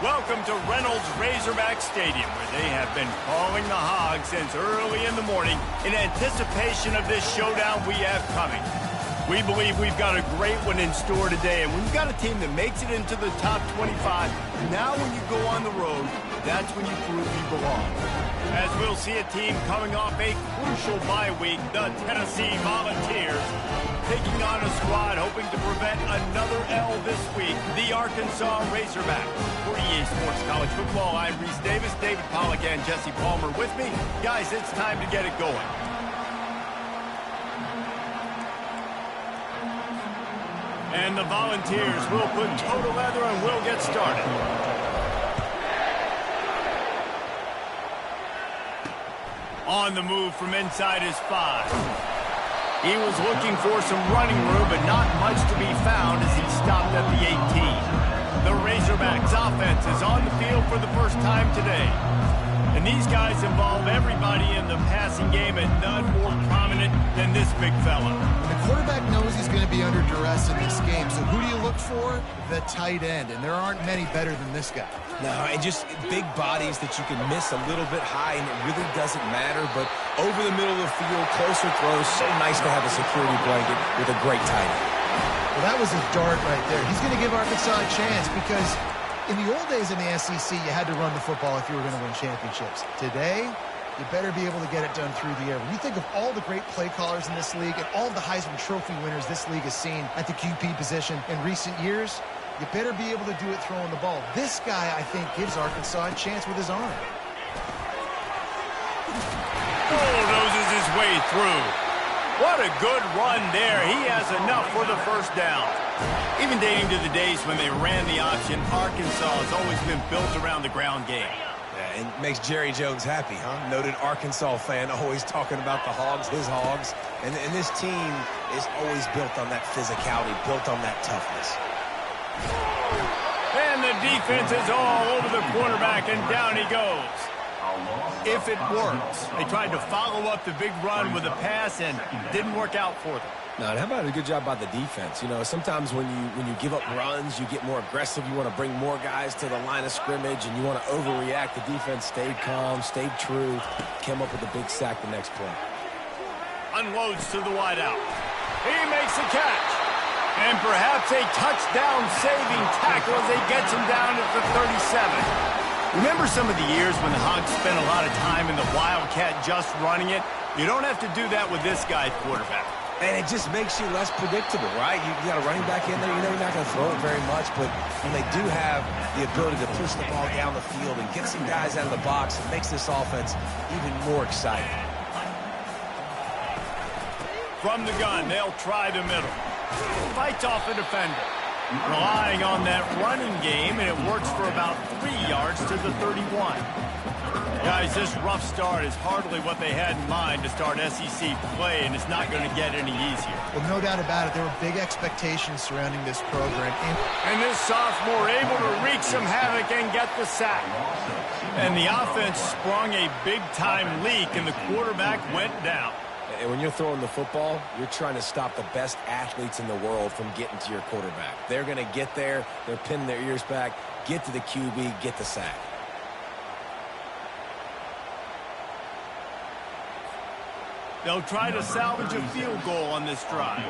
Welcome to Reynolds Razorback Stadium, where they have been calling the Hogs since early in the morning in anticipation of this showdown we have coming. We believe we've got a great one in store today, and we've got a team that makes it into the top 25. Now when you go on the road, that's when you prove you belong. As we'll see a team coming off a crucial bye week, the Tennessee Volunteers, taking on a squad hoping to prevent another L this week, the Arkansas Razorbacks. For EA Sports College Football, I'm Reese Davis, David Pollack, and Jesse Palmer with me. Guys, it's time to get it going. And the Volunteers will put total leather and we'll get started. On the move from inside his 5. He was looking for some running room, but not much to be found as he stopped at the 18. The Razorbacks offense is on the field for the first time today. And these guys involve everybody in the passing game, and none more prominent than this big fella. The quarterback knows he's going to be under duress in this game, so who do you look for? The tight end, and there aren't many better than this guy. No, and just big bodies that you can miss a little bit high, and it really doesn't matter, but over the middle of the field, closer throws, so nice to have a security blanket with a great tight end. Well, that was a dart right there. He's going to give Arkansas a chance because in the old days in the SEC, you had to run the football if you were going to win championships. Today, you better be able to get it done through the air. When you think of all the great play callers in this league and all the Heisman Trophy winners this league has seen at the QB position in recent years, you better be able to do it throwing the ball. This guy, I think, gives Arkansas a chance with his arm. Bulldozes his way through. What a good run there. He has enough for the first down. Even dating to the days when they ran the option, Arkansas has always been built around the ground game. Yeah, and makes Jerry Jones happy, huh? Noted Arkansas fan, always talking about the Hogs, his Hogs. And this team is always built on that physicality, built on that toughness. And the defense is all over the quarterback, and down he goes. If it works. They tried to follow up the big run with a pass, and it didn't work out for them. No, and how about a good job by the defense? You know, sometimes when you give up runs, you get more aggressive. You want to bring more guys to the line of scrimmage, and you want to overreact. The defense stayed calm, stayed true, came up with a big sack the next play. Unloads to the wideout. He makes the catch. And perhaps a touchdown-saving tackle as he gets him down at the 37. Remember some of the years when the Hogs spent a lot of time in the Wildcat just running it? You don't have to do that with this guy quarterback. And it just makes you less predictable, right? You got a running back in there. You know you're not going to throw it very much, but when they do have the ability to push the ball down the field and get some guys out of the box, it makes this offense even more exciting. From the gun, they'll try the middle. Fights off the defender. Relying on that running game, and it works for about 3 yards to the 31. Guys, this rough start is hardly what they had in mind to start SEC play, and it's not going to get any easier. Well, no doubt about it. There were big expectations surrounding this program. And this sophomore able to wreak some havoc and get the sack. And the offense sprung a big-time leak, and the quarterback went down. And when you're throwing the football, you're trying to stop the best athletes in the world from getting to your quarterback. They're going to get there. They're pinning their ears back, get to the QB, get the sack. They'll try to salvage a field goal on this drive.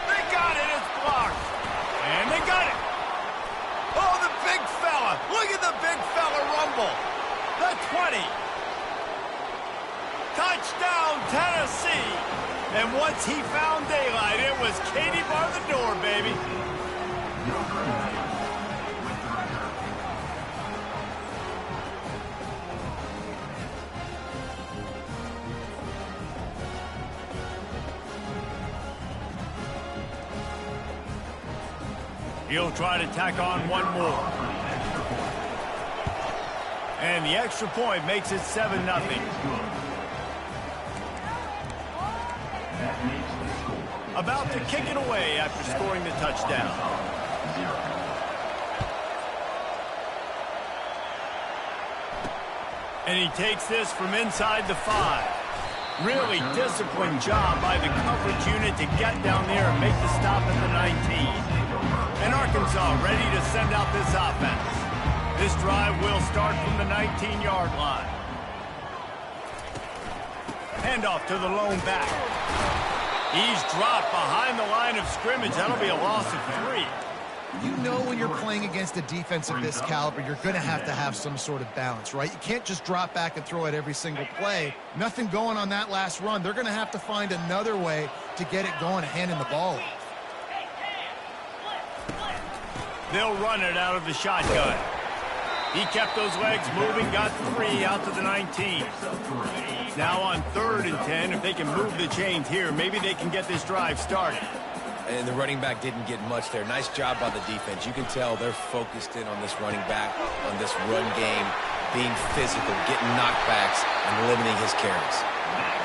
They got it. It's blocked. And they got it. Oh, the big fella. Look at the big fella rumble. The 20. Touchdown, Tennessee. And once he found daylight, it was Katie bar the door, baby. He'll try to tack on one more. And the extra point makes it 7-0. About to kick it away after scoring the touchdown. And he takes this from inside the 5. Really disciplined job by the coverage unit to get down there and make the stop at the 19. And Arkansas ready to send out this offense. This drive will start from the 19-yard line. Handoff to the lone back. He's dropped behind the line of scrimmage. That'll be a loss of 3. You know when you're playing against a defense of this caliber, you're going to have some sort of balance, right? You can't just drop back and throw it every single play. Nothing going on that last run. They're going to have to find another way to get it going, handing the ball off. They'll run it out of the shotgun. He kept those legs moving, got 3 out to the 19. Now on 3rd and 10, if they can move the chains here, maybe they can get this drive started. And the running back didn't get much there. Nice job by the defense. You can tell they're focused in on this running back, on this run game, being physical, getting knockbacks, and limiting his carries.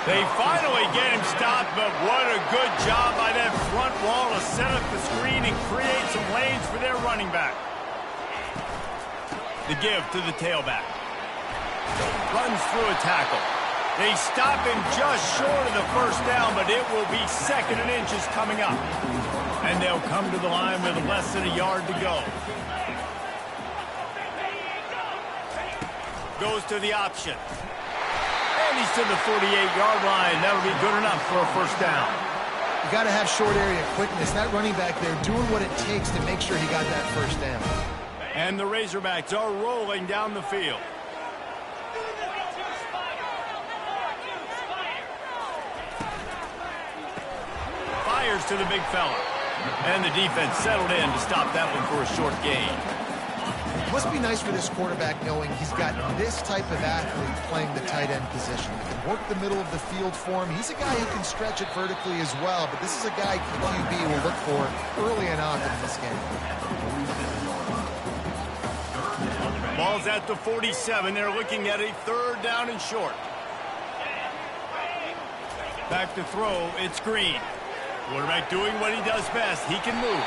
They finally get him stopped, but what a good job by that front wall to set up the screen and create some lanes for their running back. The give to the tailback. Runs through a tackle. They stop him just short of the first down, but it will be 2nd and inches coming up. And they'll come to the line with less than a yard to go. Goes to the option. And he's to the 48-yard line. That'll be good enough for a first down. You got to have short area quickness. That running back there doing what it takes to make sure he got that first down. And the Razorbacks are rolling down the field. Fires to the big fella. And the defense settled in to stop that one for a short gain. Must be nice for this quarterback knowing he's got this type of athlete playing the tight end position. He can work the middle of the field for him. He's a guy who can stretch it vertically as well, but this is a guy QB will look for early and often in this game. Ball's at the 47. They're looking at a 3rd down and short. Back to throw. It's Green. Quarterback doing what he does best. He can move.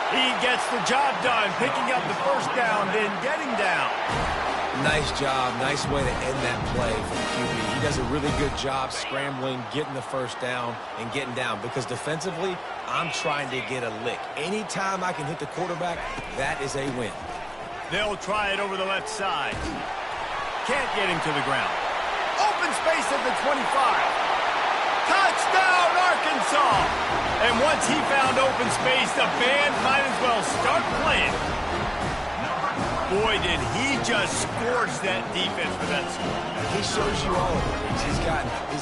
He gets the job done, picking up the first down, then getting down. Nice job. Nice way to end that play for the QB. He does a really good job scrambling, getting the first down, and getting down. Because defensively, I'm trying to get a lick. Anytime I can hit the quarterback, that is a win. They'll try it over the left side. Can't get him to the ground. Open space at the 25. Touchdown, Arkansas! And once he found open space, the band might as well start playing. Boy, did he just scorch that defense with that score. He shows you all of it. He's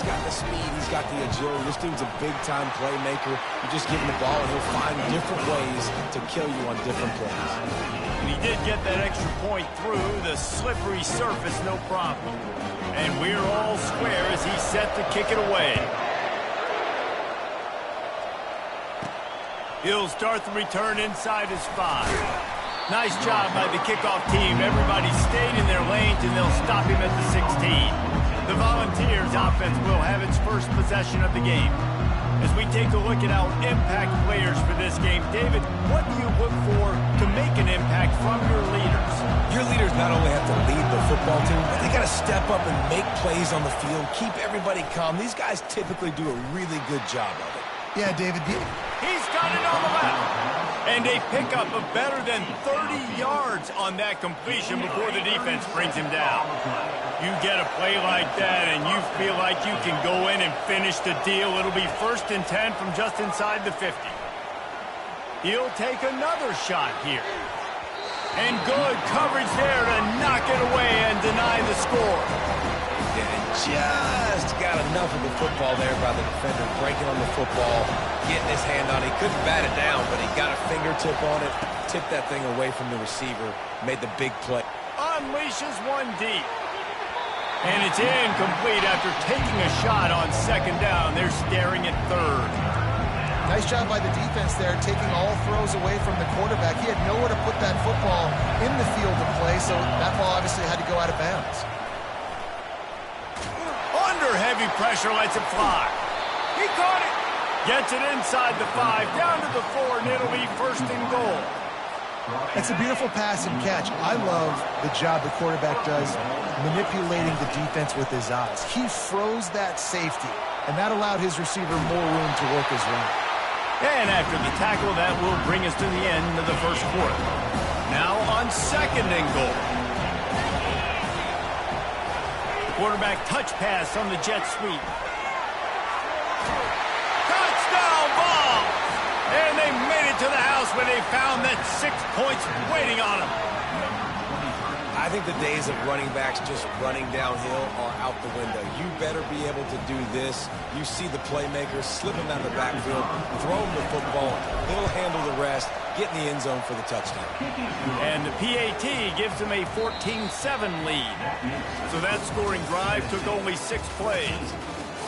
got the speed. He's got the agility. This dude's a big-time playmaker. You just give him the ball, and he'll find different ways to kill you on different plays. And he did get that extra point through the slippery surface, no problem. And we're all square as he's set to kick it away. He'll start the return inside his 5. Nice job by the kickoff team. Everybody stayed in their lanes, and they'll stop him at the 16. The Volunteers offense will have its first possession of the game. As we take a look at our impact players for this game, David, what do you look for to make an impact from your leaders? Your leaders not only have to lead the football team, but they got to step up and make plays on the field, keep everybody calm. These guys typically do a really good job of it. Yeah, David. He's got it on the left. And a pickup of better than 30 yards on that completion before the defense brings him down. You get a play like that and you feel like you can go in and finish the deal. It'll be 1st and 10 from just inside the 50. He'll take another shot here. And good coverage there to knock it away and deny the score. And just got enough of the football there by the defender, breaking on the football, getting his hand on it. He couldn't bat it down, but he got a fingertip on it, tipped that thing away from the receiver, made the big play. Unleashes one deep. And it's incomplete after taking a shot on 2nd down. They're staring at 3rd. Nice job by the defense there, taking all throws away from the quarterback. He had nowhere to put that football in the field to play, so that ball obviously had to go out of bounds. Under heavy pressure, lets it fly. He caught it. Gets it inside the 5, down to the 4, and it'll be 1st and goal. It's a beautiful pass and catch. I love the job the quarterback does manipulating the defense with his eyes. He froze that safety, and that allowed his receiver more room to work his route. And after the tackle, that will bring us to the end of the first quarter. Now on 2nd and goal. Quarterback touch pass on the jet sweep. Touchdown ball! And they made it to the house when they found that 6 points waiting on them. I think the days of running backs just running downhill are out the window. You better be able to do this. You see the playmakers slipping down the backfield, throw him the football, he'll handle the rest, get in the end zone for the touchdown. And the PAT gives them a 14-7 lead. So that scoring drive took only 6 plays.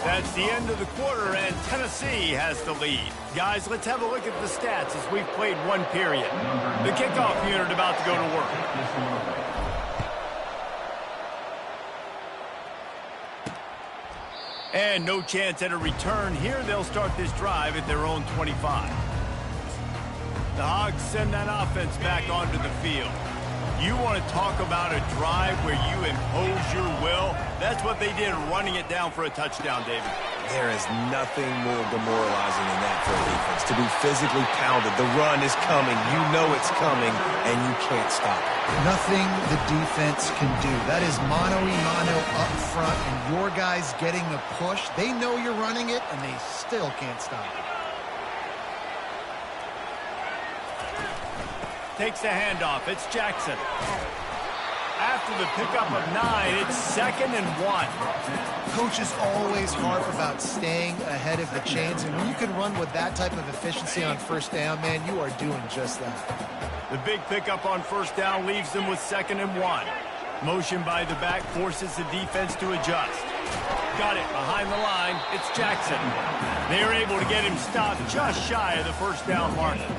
That's the end of the quarter, and Tennessee has the lead. Guys, let's have a look at the stats as we've played 1 period. The kickoff unit about to go to work. And no chance at a return here. They'll start this drive at their own 25. The Hogs send that offense back onto the field. You want to talk about a drive where you impose your will? That's what they did, running it down for a touchdown, David. There is nothing more demoralizing than that for a defense. To be physically pounded. The run is coming. You know it's coming, and you can't stop it. Nothing the defense can do. That is mano-a-mano up front, and your guys getting the push. They know you're running it, and they still can't stop it. Takes the handoff. It's Jackson. After the pickup of 9, it's 2nd and 1. Coaches always harp about staying ahead of the chains, and when you can run with that type of efficiency on 1st down, man, you are doing just that. The big pickup on 1st down leaves them with 2nd and 1. Motion by the back forces the defense to adjust. Got it behind the line. It's Jackson. They're able to get him stopped just shy of the 1st down marker.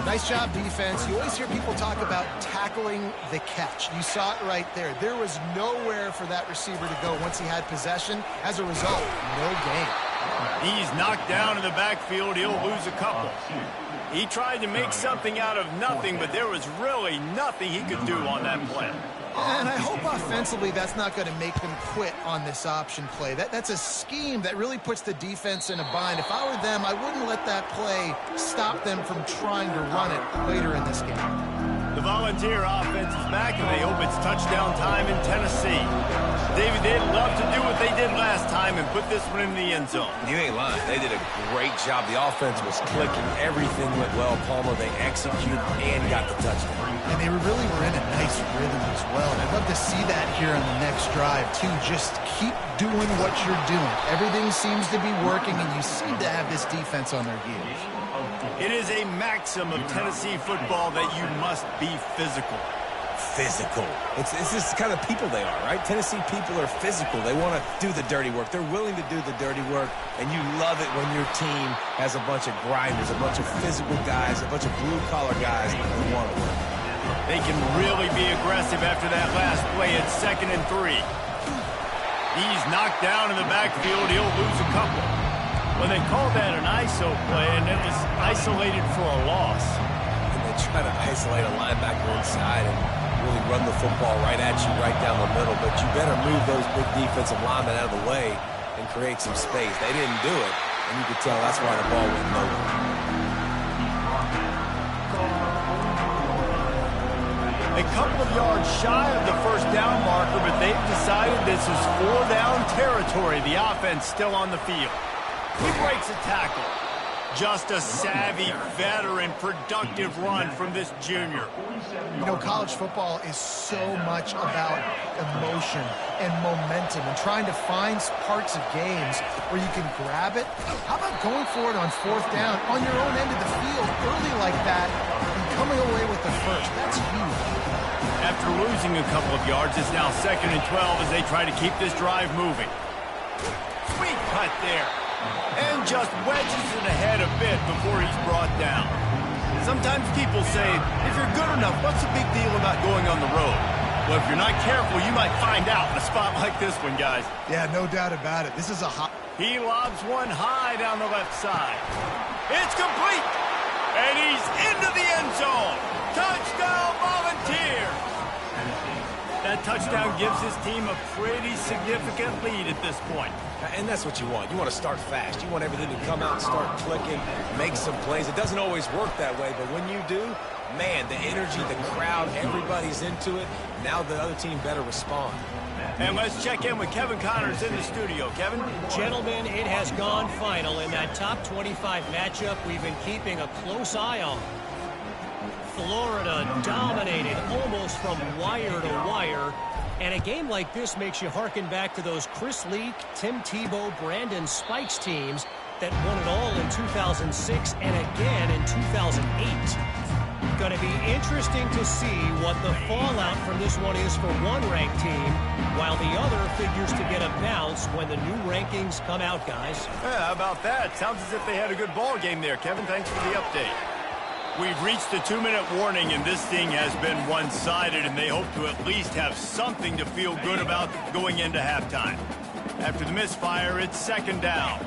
Nice job, defense. You always hear people talk about tackling the catch. You saw it right there. There was nowhere for that receiver to go once he had possession. As a result, no gain. He's knocked down in the backfield. He'll lose a couple. He tried to make something out of nothing, but there was really nothing he could do on that play. And I hope offensively that's not going to make them quit on this option play. That's a scheme that really puts the defense in a bind. If I were them, I wouldn't let that play stop them from trying to run it later in this game. The Volunteer offense is back, and they hope it's touchdown time in Tennessee. David, they'd love to do what they did last time and put this one in the end zone. You ain't lying. They did a great job. The offense was clicking. Everything went well. Palmer, they executed and got the touchdown. And they really were in a nice rhythm as well. And I'd love to see that here on the next drive, too. Just keep doing what you're doing. Everything seems to be working, and you seem to have this defense on their heels. It is a maxim of Tennessee football that you must be physical. Physical. It's just the kind of people they are, right? Tennessee people are physical. They want to do the dirty work. They're willing to do the dirty work, and you love it when your team has a bunch of grinders, a bunch of physical guys, a bunch of blue-collar guys that want to work. They can really be aggressive after that last play at 2nd and 3. He's knocked down in the backfield. He'll lose a couple. Well, they called that an ISO play, and it was isolated for a loss. And they try to isolate a linebacker inside and really run the football right at you, right down the middle. But you better move those big defensive linemen out of the way and create some space. They didn't do it, and you could tell that's why the ball went nowhere. A couple of yards shy of the 1st down marker, but they've decided this is 4-down territory. The offense still on the field. He breaks a tackle. Just a savvy, veteran, productive run from this junior. You know, college football is so much about emotion and momentum and trying to find parts of games where you can grab it. How about going for it on 4th down on your own end of the field early like that and coming away with the first? That's huge. After losing a couple of yards, it's now 2nd and 12 as they try to keep this drive moving. Sweet cut there. And just wedges it ahead a bit before he's brought down. Sometimes people say, if you're good enough, what's the big deal about going on the road? Well, if you're not careful, you might find out in a spot like this one, guys. Yeah, no doubt about it. This is a hot... He lobs one high down the left side. It's complete! And he's into the end zone! Touchdown, Volunteers! That touchdown gives his team a pretty significant lead at this point. And that's what you want. You want to start fast. You want everything to come out and start clicking, make some plays. It doesn't always work that way, but when you do, man, the energy, the crowd, everybody's into it. Now the other team better respond. And let's check in with Kevin Connors in the studio. Kevin? Gentlemen, it has gone final in that top 25 matchup we've been keeping a close eye on. Florida dominated almost from wire to wire. And a game like this makes you harken back to those Chris Leak, Tim Tebow, Brandon Spikes teams that won it all in 2006 and again in 2008. Going to be interesting to see what the fallout from this one is for one ranked team, while the other figures to get a bounce when the new rankings come out, guys. Yeah, how about that? Sounds as if they had a good ball game there, Kevin. Thanks for the update. We've reached the 2-minute warning, and this thing has been one-sided, and they hope to at least have something to feel good about going into halftime. After the misfire, it's second down.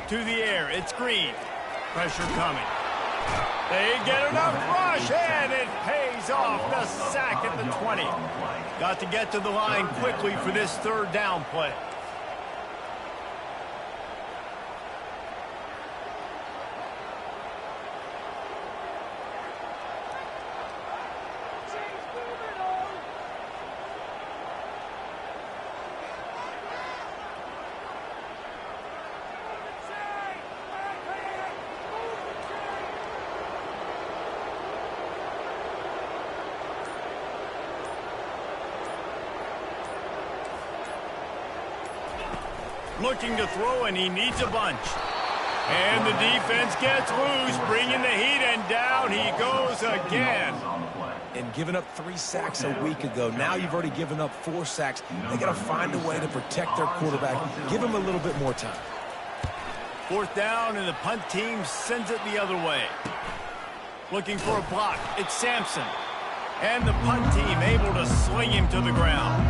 To the air, it's Green. Pressure coming. They get enough rush, and it pays off. The sack at the 20. Got to get to the line quickly for this third down play. Looking to throw, and he needs a bunch. And the defense gets loose, bringing the heat, and down he goes again. And giving up 3 sacks a week ago. Now you've already given up 4 sacks. They got to find a way to protect their quarterback. Give him a little bit more time. Fourth down, and the punt team sends it the other way. Looking for a block. It's Sampson. And the punt team able to sling him to the ground.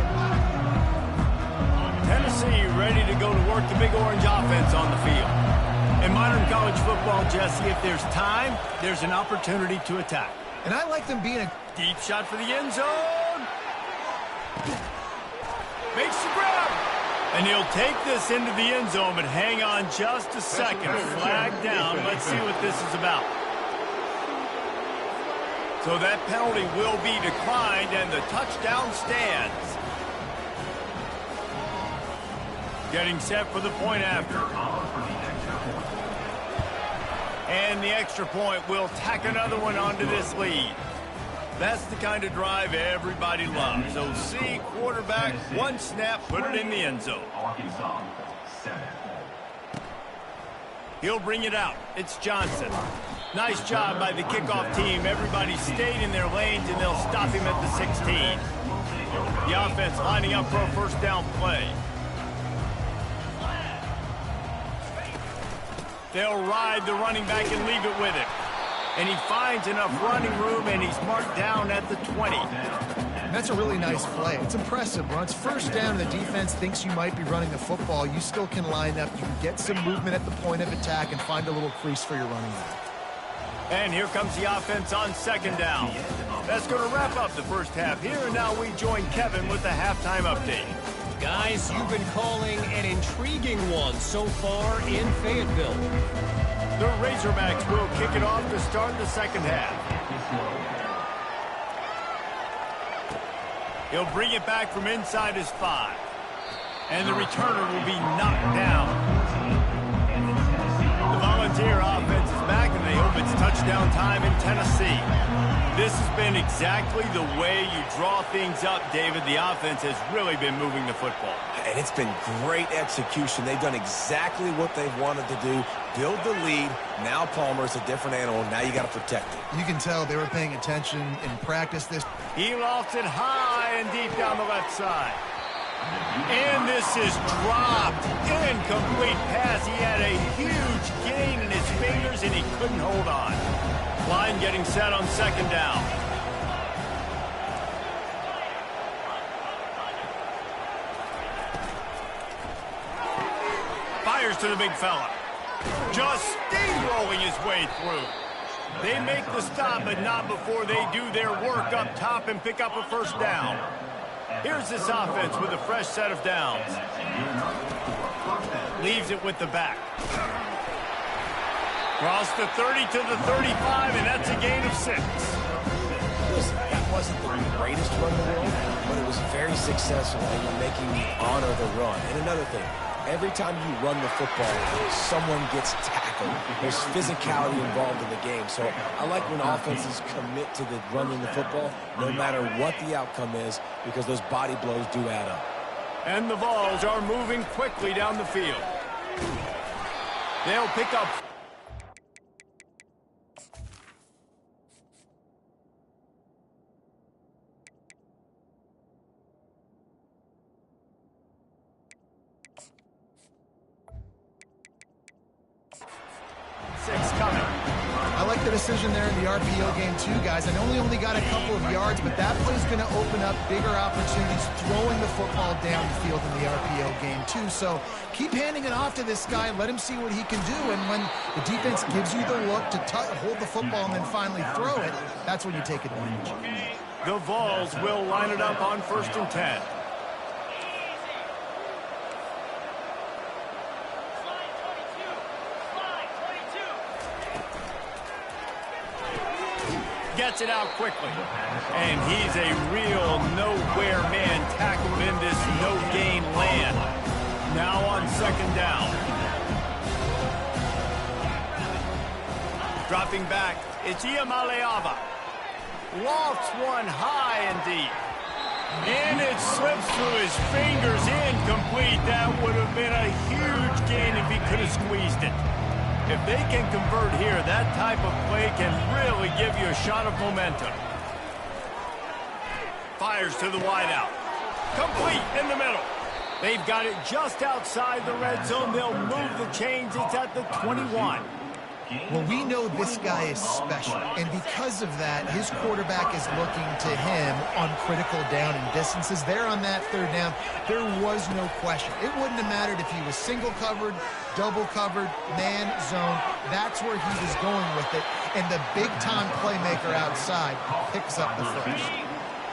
Tennessee ready to go to work the Big Orange offense on the field. In modern college football, Jesse, if there's time, there's an opportunity to attack. And I like them being a Deep shot for the end zone. Makes the grab. And he'll take this into the end zone, but hang on just a second. Flag down. Let's see what this is about. So that penalty will be declined, and the touchdown stands. Getting set for the point after. And the extra point will tack another one onto this lead. That's the kind of drive everybody loves. So see, quarterback, one snap, put it in the end zone. He'll bring it out. It's Johnson. Nice job by the kickoff team. Everybody stayed in their lanes, and they'll stop him at the 16. The offense lining up for a first down play. They'll ride the running back and leave it with him. And he finds enough running room, and he's marked down at the 20. That's a really nice play. It's impressive. When it's first down and the defense thinks you might be running the football, you still can line up. You can get some movement at the point of attack and find a little crease for your running back. And here comes the offense on second down. That's going to wrap up the first half here, and now we join Kevin with the halftime update. Guys, you've been calling an intriguing one so far in Fayetteville. The Razorbacks will kick it off to start the second half. He'll bring it back from inside his 5. And the returner will be knocked down. The Volunteer offense is back, and they hope it's touchdown time in Tennessee. This has been exactly the way you draw things up, David. The offense has really been moving the football. And it's been great execution. They've done exactly what they've wanted to do. Build the lead. Now Palmer's a different animal. Now you got to protect it. You can tell they were paying attention in practice. He lofts it high and deep down the left side. And this is dropped. Incomplete pass. He had a huge gain in his fingers, and he couldn't hold on. Line getting set on second down. Fires to the big fella. Just steamrolling his way through. They make the stop, but not before they do their work up top and pick up a first down. Here's this offense with a fresh set of downs. Leaves it with the back. Cross the 30 to the 35, and that's a gain of 6. Listen, that wasn't the greatest run in the world, but it was very successful, and you're making me honor the run. And another thing, every time you run the football, someone gets tackled. There's physicality involved in the game. So I like when offenses commit to the running the football, no matter what the outcome is, because those body blows do add up. And the Vols are moving quickly down the field. They'll pick up. Coming. I like the decision there in the RPO game too, guys. I know we only got a couple of yards, but that play is going to open up bigger opportunities throwing the football down the field in the RPO game too. So keep handing it off to this guy, let him see what he can do, and when the defense gives you the look to hold the football and then finally throw it, that's when you take advantage. The Vols will line it up on 1st and 10. Gets it out quickly. And he's a real nowhere man tackled in this no-gain land. Now on 2nd down. Dropping back, it's Iamaleava. Lofts one high and deep. And it slips through his fingers, incomplete. That would have been a huge gain if he could have squeezed it. If they can convert here, that type of play can really give you a shot of momentum. Fires to the wideout. Complete in the middle. They've got it just outside the red zone. They'll move the chains. It's at the 21. Well, we know this guy is special, and because of that, his quarterback is looking to him on critical down and distances. There on that 3rd down, there was no question. It wouldn't have mattered if he was single covered, double covered, man, zone. That's where he was going with it, and the big-time playmaker outside picks up the first.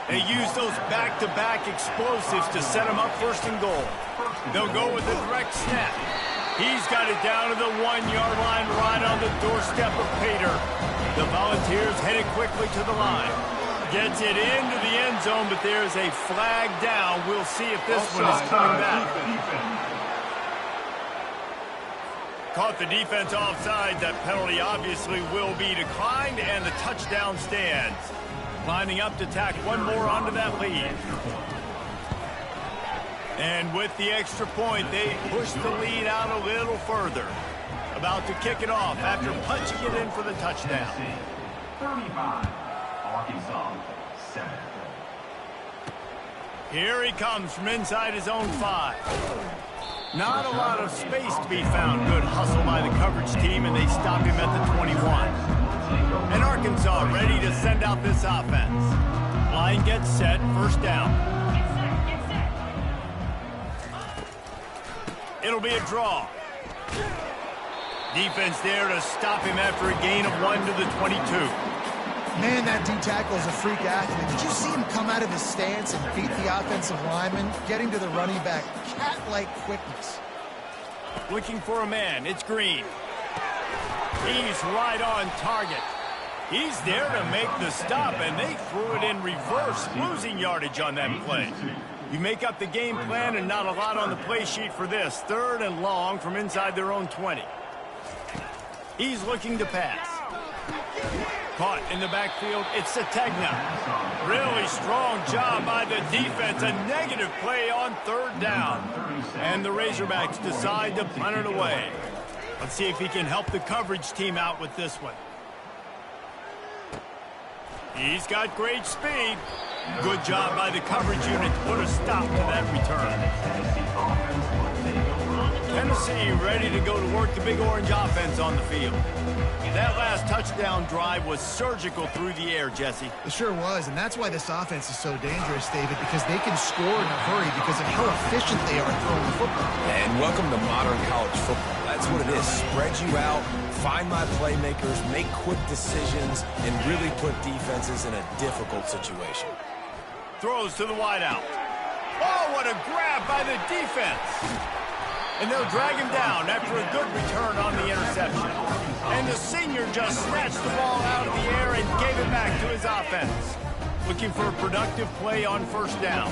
They use those back-to-back explosives to set him up 1st and goal. They'll go with the direct snap. He's got it down to the 1-yard line right on the doorstep of Pater. The Volunteers headed quickly to the line. Gets it into the end zone, but there's a flag down. We'll see if this one is coming back. Caught the defense offside. That penalty obviously will be declined, and the touchdown stands. Lining up to tack one more onto that lead. And with the extra point, they push the lead out a little further. About to kick it off after punching it in for the touchdown. 35, Arkansas, 7. Here he comes from inside his own 5. Not a lot of space to be found. Good hustle by the coverage team, and they stop him at the 21. And Arkansas ready to send out this offense. Line gets set, 1st down. It'll be a draw. Defense there to stop him after a gain of 1 to the 22. Man, that D-tackle is a freak athlete. Did you see him come out of his stance and beat the offensive lineman, getting to the running back? Cat-like quickness. Looking for a man. It's Green. He's right on target. He's there to make the stop, and they threw it in reverse, losing yardage on that play. You make up the game plan and not a lot on the play sheet for this. 3rd and long from inside their own 20. He's looking to pass. Caught in the backfield, it's Sategna. Really strong job by the defense. A negative play on 3rd down. And the Razorbacks decide to punt it away. Let's see if he can help the coverage team out with this one. He's got great speed. Good job by the coverage unit to put a stop to that return. Tennessee ready to go to work the Big Orange offense on the field. That last touchdown drive was surgical through the air, Jesse. It sure was, and that's why this offense is so dangerous, David, because they can score in a hurry because of how efficient they are throwing the football. And welcome to modern college football. That's what it is. Spread you out, find my playmakers, make quick decisions, and really put defenses in a difficult situation. Throws to the wideout. Oh, what a grab by the defense. And they'll drag him down after a good return on the interception. And the senior just snatched the ball out of the air and gave it back to his offense. Looking for a productive play on first down.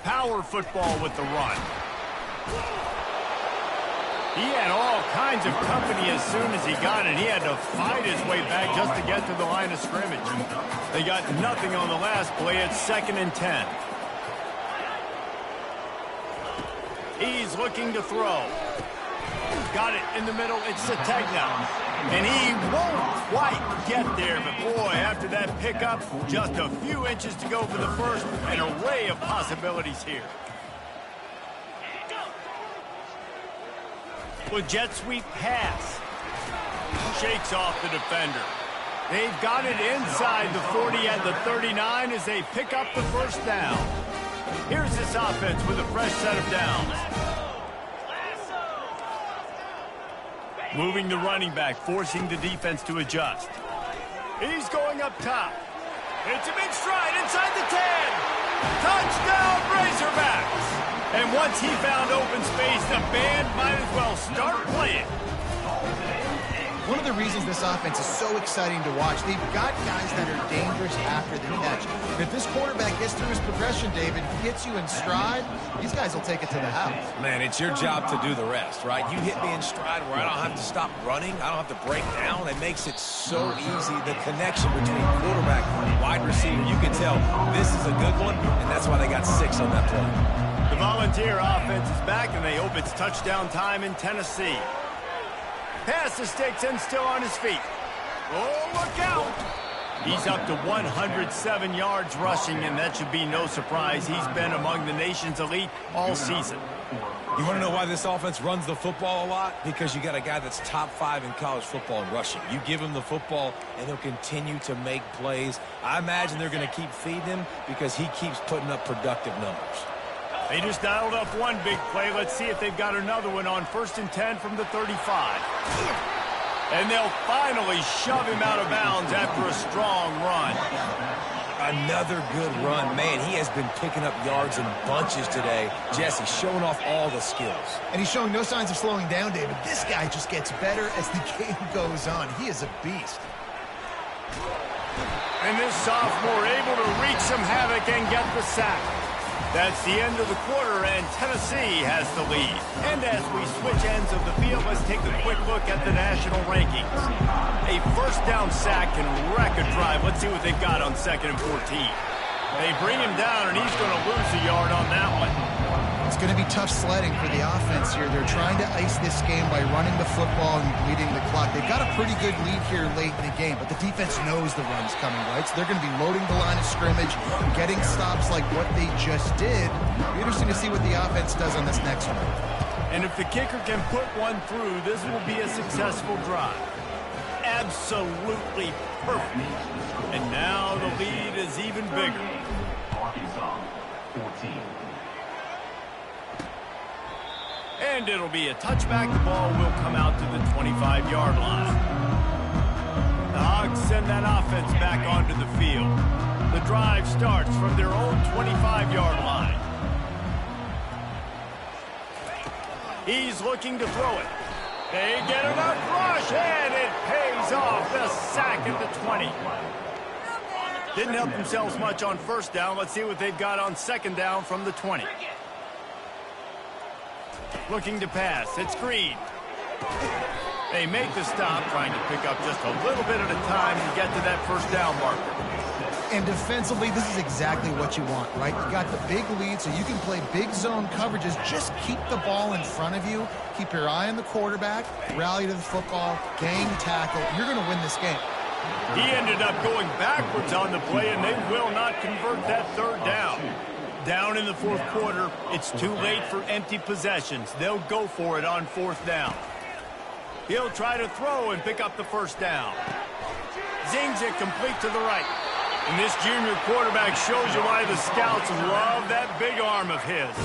Power football with the run. He had all kinds of company as soon as he got it. He had to fight his way back just to get to the line of scrimmage. They got nothing on the last play. It's 2nd and 10. He's looking to throw. Got it in the middle. It's Sategna. And he won't quite get there. But, boy, after that pickup, just a few inches to go for the first. An array of possibilities here. With jet sweep pass. Shakes off the defender. They've got it inside the 40 and the 39 as they pick up the first down. Here's this offense with a fresh set of downs. Moving the running back, forcing the defense to adjust. He's going up top. It's a big stride inside the 10. Touchdown, Razorbacks! And once he found open space, the band might as well start playing. One of the reasons this offense is so exciting to watch, they've got guys that are dangerous after the catch. And if this quarterback gets through his progression, David, gets you in stride, these guys will take it to the house. Man, it's your job to do the rest, right? You hit me in stride where I don't have to stop running. I don't have to break down. It makes it so easy. The connection between quarterback and wide receiver, you can tell this is a good one, and that's why they got 6 on that play. The Volunteer offense is back, and they hope it's touchdown time in Tennessee. Pass to Stigson, still on his feet. Oh, look out! He's up to 107 yards rushing, and that should be no surprise. He's been among the nation's elite all season. You want to know why this offense runs the football a lot? Because you got a guy that's top 5 in college football in rushing. You give him the football, and he'll continue to make plays. I imagine they're going to keep feeding him because he keeps putting up productive numbers. They just dialed up one big play. Let's see if they've got another one on 1st and 10 from the 35. And they'll finally shove him out of bounds after a strong run. Another good run. Man, he has been picking up yards in bunches today. Jesse showing off all the skills. And he's showing no signs of slowing down, David. This guy just gets better as the game goes on. He is a beast. And this sophomore able to wreak some havoc and get the sack. That's the end of the quarter, and Tennessee has the lead. And as we switch ends of the field, let's take a quick look at the national rankings. A first down sack can wreck a drive. Let's see what they've got on 2nd and 14. They bring him down, and he's going to lose a yard on that one. It's going to be tough sledding for the offense here. They're trying to ice this game by running the football and bleeding the clock. They've got a pretty good lead here late in the game, but the defense knows the run's coming, right? So they're going to be loading the line of scrimmage, getting stops like what they just did. It'll be interesting to see what the offense does on this next one. And if the kicker can put one through, this will be a successful drive. Absolutely perfect. And now the lead is even bigger. Arkansas, 14. And it'll be a touchback. The ball will come out to the 25-yard line. The Hogs send that offense back onto the field. The drive starts from their own 25-yard line. He's looking to throw it. They get enough rush, and it pays off. The sack at the 20. Didn't help themselves much on first down. Let's see what they've got on 2nd down from the 20. Looking to pass. It's Green. They make the stop, trying to pick up just a little bit at a time to get to that first down marker. And defensively, this is exactly what you want, right? You got the big lead, so you can play big zone coverages. Just keep the ball in front of you. Keep your eye on the quarterback. Rally to the football. Gang tackle. You're going to win this game. He ended up going backwards on the play, and they will not convert that 3rd down. Down in the fourth quarter, it's too late for empty possessions. They'll go for it on fourth down. He'll try to throw and pick up the first down. Zings it complete to the right. And this junior quarterback shows you why the scouts love that big arm of his.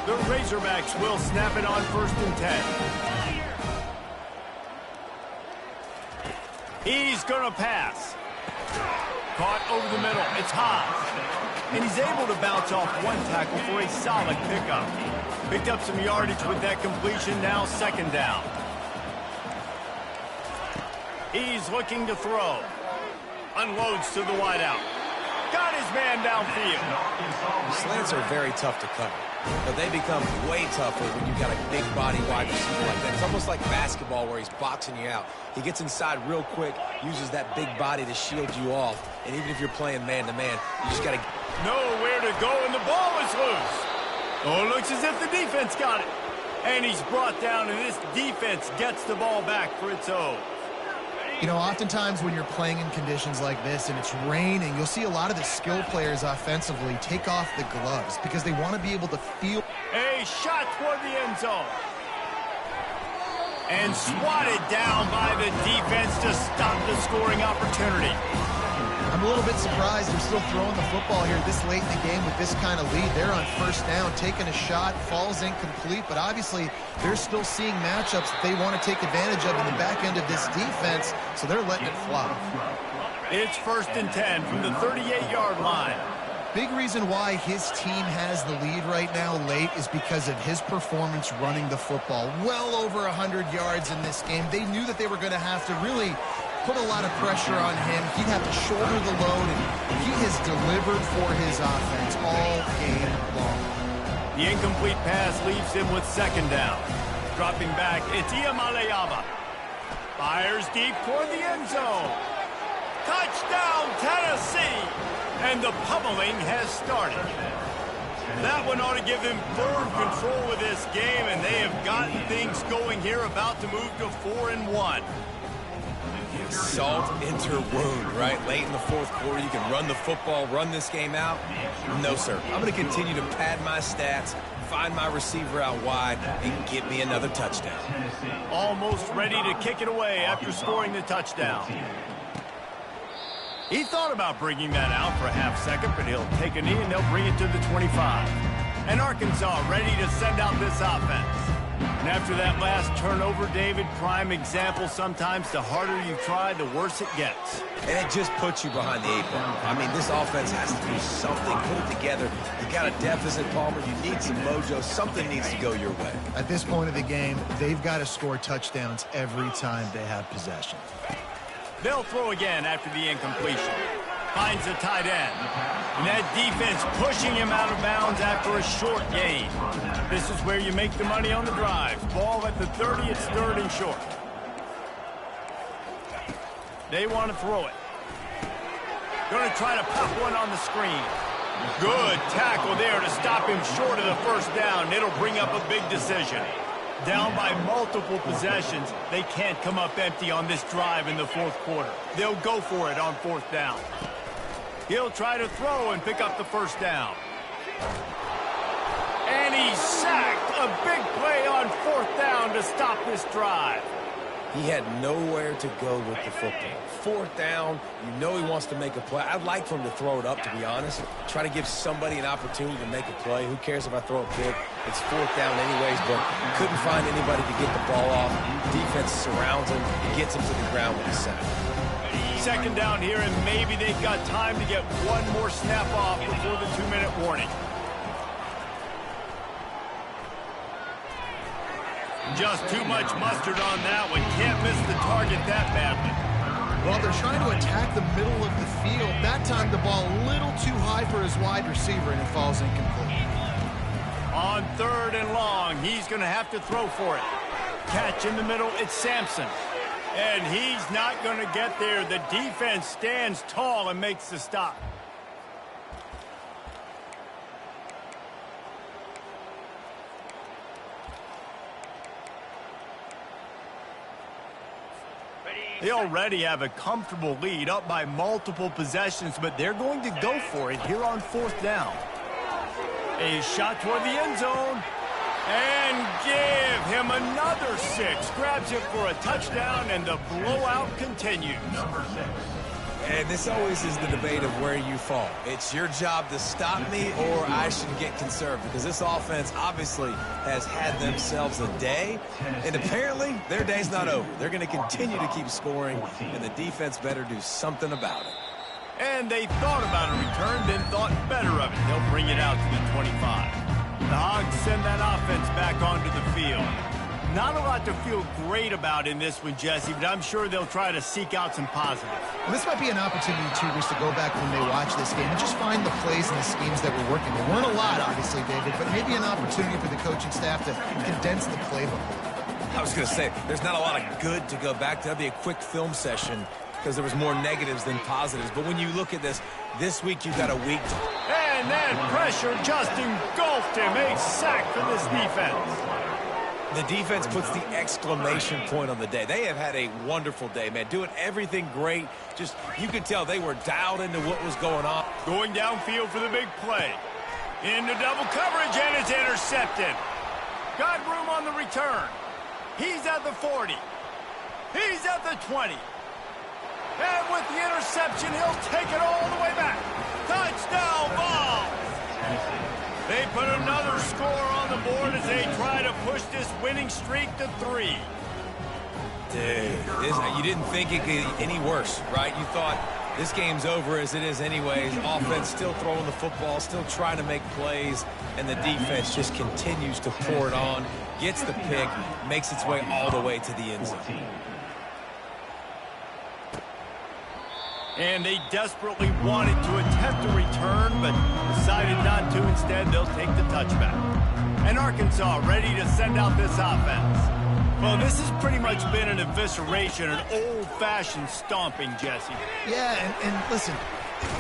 The Razorbacks will snap it on 1st and 10. He's going to pass. Caught over the middle. It's Haas. And he's able to bounce off one tackle for a solid pickup. Picked up some yardage with that completion. Now 2nd down. He's looking to throw. Unloads to the wideout. Got his man downfield. Slants are very tough to cover, but they become way tougher when you've got a big body wide receiver like that. It's almost like basketball where he's boxing you out. He gets inside real quick, uses that big body to shield you off, and even if you're playing man-to-man, you just got to... Nowhere to go, and the ball is loose. Oh, it looks as if the defense got it. And he's brought down, and this defense gets the ball back for its own. You know, oftentimes when you're playing in conditions like this and it's raining, you'll see a lot of the skill players offensively take off the gloves because they want to be able to feel. A shot toward the end zone. And swatted down by the defense to stop the scoring opportunity. I'm a little bit surprised they're still throwing the football here this late in the game with this kind of lead. They're on 1st down, taking a shot, falls incomplete, but obviously they're still seeing matchups that they want to take advantage of in the back end of this defense, so they're letting it fly. It's 1st and 10 from the 38-yard line. Big reason why his team has the lead right now late is because of his performance running the football. Well over 100 yards in this game. They knew that they were going to have to really put a lot of pressure on him. He'd have to shoulder the load, and he has delivered for his offense all game long. The incomplete pass leaves him with 2nd down. Dropping back, it's Iamaleava. Fires deep toward the end zone. Touchdown, Tennessee! And the pummeling has started. That one ought to give them third control of this game, and they have gotten things going here, about to move to 4-1. Salt into wound, right? Late in the fourth quarter, you can run the football, run this game out. No, sir. I'm going to continue to pad my stats, find my receiver out wide, and get me another touchdown. Almost ready to kick it away after scoring the touchdown. He thought about bringing that out for a half second, but he'll take a knee and they'll bring it to the 25. And Arkansas ready to send out this offense. And after that last turnover, David, prime example, sometimes the harder you try, the worse it gets. And it just puts you behind the 8 ball. I mean, this offense has to do something, put it together. You got a deficit, Palmer. You need some mojo. Something needs to go your way. At this point of the game, they've got to score touchdowns every time they have possession. They'll throw again after the incompletion. Finds a tight end. And that defense pushing him out of bounds after a short gain. This is where you make the money on the drive. Ball at the 30, it's 3rd and short. They want to throw it. Going to try to pop one on the screen. Good tackle there to stop him short of the first down. It'll bring up a big decision. Down by multiple possessions, they can't come up empty on this drive in the fourth quarter. They'll go for it on 4th down. He'll try to throw and pick up the first down. And he's sacked. A big play on 4th down to stop this drive. He had nowhere to go with the football. 4th down, you know he wants to make a play. I'd like for him to throw it up, to be honest. Try to give somebody an opportunity to make a play. Who cares if I throw it big? It's 4th down anyways, but couldn't find anybody to get the ball off. Defense surrounds him, gets him to the ground with a sack. 2nd down here, and maybe they've got time to get one more snap off before the 2-minute warning. Just too much mustard on that one. Can't miss the target that badly. Well, they're trying to attack the middle of the field. That time the ball a little too high for his wide receiver, and it falls incomplete. On 3rd and long, he's going to have to throw for it. Catch in the middle, it's Sampson. And he's not going to get there. The defense stands tall and makes the stop. They already have a comfortable lead, up by multiple possessions, but they're going to go for it here on 4th down. A shot toward the end zone. And give him another 6. Grabs it for a touchdown, and the blowout continues. And this always is the debate of where you fall. It's your job to stop me, or I should get conserved, because this offense obviously has had themselves a day, and apparently their day's not over. They're going to continue to keep scoring, and the defense better do something about it. And they thought about a return, then thought better of it. They'll bring it out to the 25. The Hogs send that offense back onto the field. Not a lot to feel great about in this one, Jesse, but I'm sure they'll try to seek out some positives. Well, this might be an opportunity, too, Rich, to go back when they watch this game and just find the plays and the schemes that were working. There weren't a lot, obviously, David, but maybe an opportunity for the coaching staff to condense the playbook. I was going to say, there's not a lot of good to go back to. That'd be a quick film session because there was more negatives than positives. But when you look at this week you've got a week to... And that pressure just engulfed him. A sack for this defense. The defense puts the exclamation point on the day. They have had a wonderful day, man. Doing everything great. Just, you could tell they were dialed into what was going on. Going downfield for the big play. Into double coverage, and it's intercepted. Got room on the return. He's at the 40. He's at the 20. And with the interception, he'll take it all the way back. Touchdown ball. They put another score on the board as they try to push this winning streak to 3. Dude, you didn't think it could get any worse, right? You thought this game's over as it is anyways. Offense still throwing the football, still trying to make plays, and the defense just continues to pour it on, gets the pick, makes its way all the way to the end zone. And they desperately wanted to attempt a return, but decided not to. Instead, they'll take the touchback. And Arkansas ready to send out this offense. Well, this has pretty much been an evisceration, an old-fashioned stomping, Jesse. Yeah, and listen,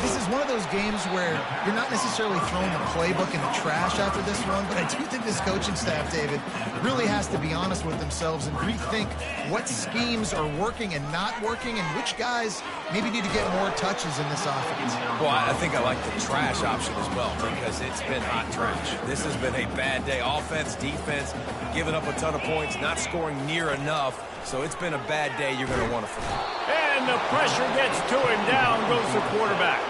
this is one of those games where you're not necessarily throwing the playbook in the trash after this one, but I do think this coaching staff, David, really has to be honest with themselves and rethink what schemes are working and not working and which guys maybe need to get more touches in this offense. Well, I think I like the trash option as well because it's been hot trash. This has been a bad day. Offense, defense, giving up a ton of points, not scoring near enough. So it's been a bad day you're going to want to forget. And the pressure gets to him. Down goes the quarterback.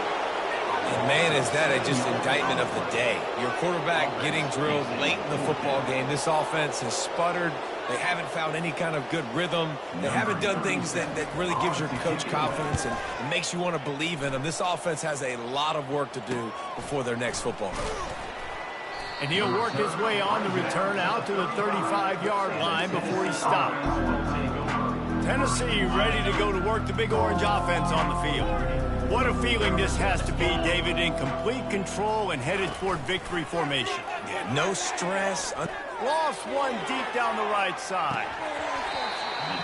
And, man, is that just indictment of the day. Your quarterback getting drilled late in the football game. This offense has sputtered. They haven't found any kind of good rhythm. They haven't done things that really gives your coach confidence and makes you want to believe in them. This offense has a lot of work to do before their next football game. And he'll work his way on the return out to the 35-yard line before he stops. Tennessee ready to go to work the Big Orange offense on the field. What a feeling this has to be, David, in complete control and headed toward victory formation. Yeah, no stress. Lost one deep down the right side.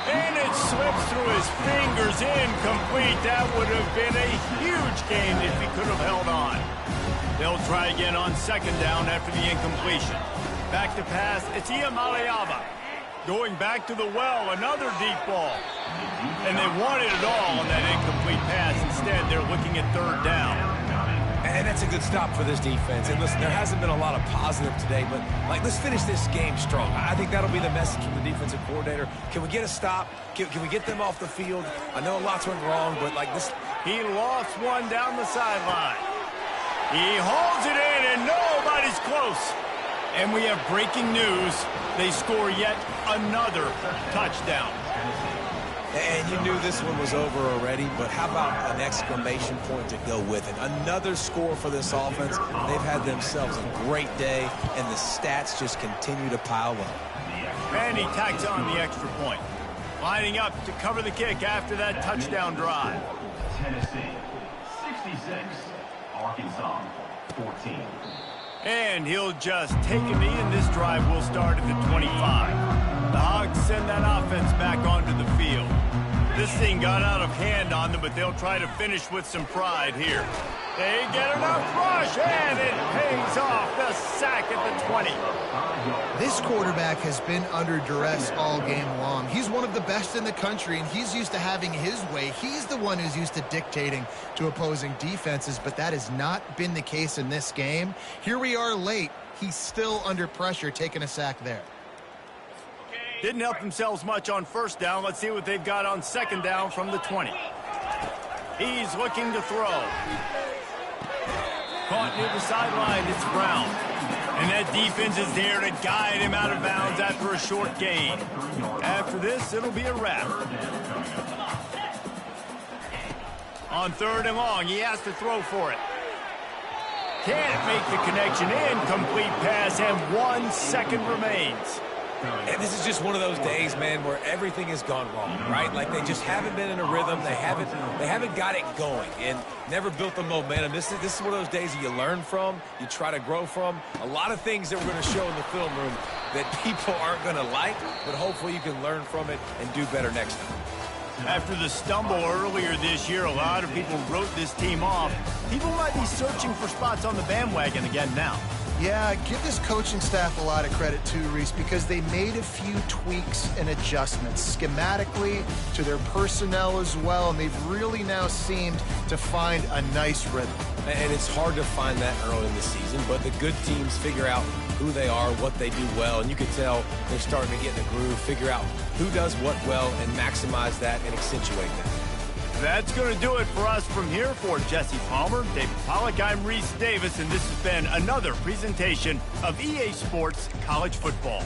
And it slips through his fingers, incomplete. That would have been a huge gain if he could have held on. They'll try again on second down after the incompletion. Back to pass, it's Iamaleava. Going back to the well, another deep ball. And they wanted it all on that incomplete pass. Instead, they're looking at third down. And that's a good stop for this defense. And listen, there hasn't been a lot of positive today, but let's finish this game strong. I think that'll be the message from the defensive coordinator. Can we get a stop? Can we get them off the field? I know lots went wrong, but this... He lost one down the sideline. He hauls it in, and nobody's close. And we have breaking news. They score yet another touchdown. And you knew this one was over already, but how about an exclamation point to go with it? Another score for this offense. They've had themselves a great day, and the stats just continue to pile up. And he tacks on the extra point. Lining up to cover the kick after that touchdown drive. Tennessee, 66. Arkansas, 14. And he'll just take a knee, and this drive will start at the 25. The Hogs send that offense back onto the field. This thing got out of hand on them, but they'll try to finish with some pride here. They get enough rush, and it pays off. The sack at the 20. This quarterback has been under duress all game long. He's one of the best in the country, and he's used to having his way. He's the one who's used to dictating to opposing defenses, but that has not been the case in this game. Here we are late. He's still under pressure, taking a sack there. Didn't help themselves much on first down. Let's see what they've got on second down from the 20. He's looking to throw. Caught near the sideline, it's Brown. And that defense is there to guide him out of bounds after a short gain. After this, it'll be a wrap. On third and long, he has to throw for it. Can't make the connection. Incomplete pass, and 1 second remains. And this is just one of those days, man, where everything has gone wrong, right? Like they just haven't been in a rhythm. They haven't got it going and never built the momentum. This is one of those days that you learn from, you try to grow from. A lot of things that we're going to show in the film room that people aren't going to like, but hopefully you can learn from it and do better next time. After the stumble earlier this year, a lot of people wrote this team off. People might be searching for spots on the bandwagon again now. Yeah, give this coaching staff a lot of credit too, Reese, because they made a few tweaks and adjustments schematically to their personnel as well, and they've really now seemed to find a nice rhythm. And it's hard to find that early in the season, but the good teams figure out who they are, what they do well, and you can tell they're starting to get in the groove, figure out who does what well, and maximize that and accentuate that. That's going to do it for us from here. For Jesse Palmer, David Pollack, I'm Reese Davis, and this has been another presentation of EA Sports College Football.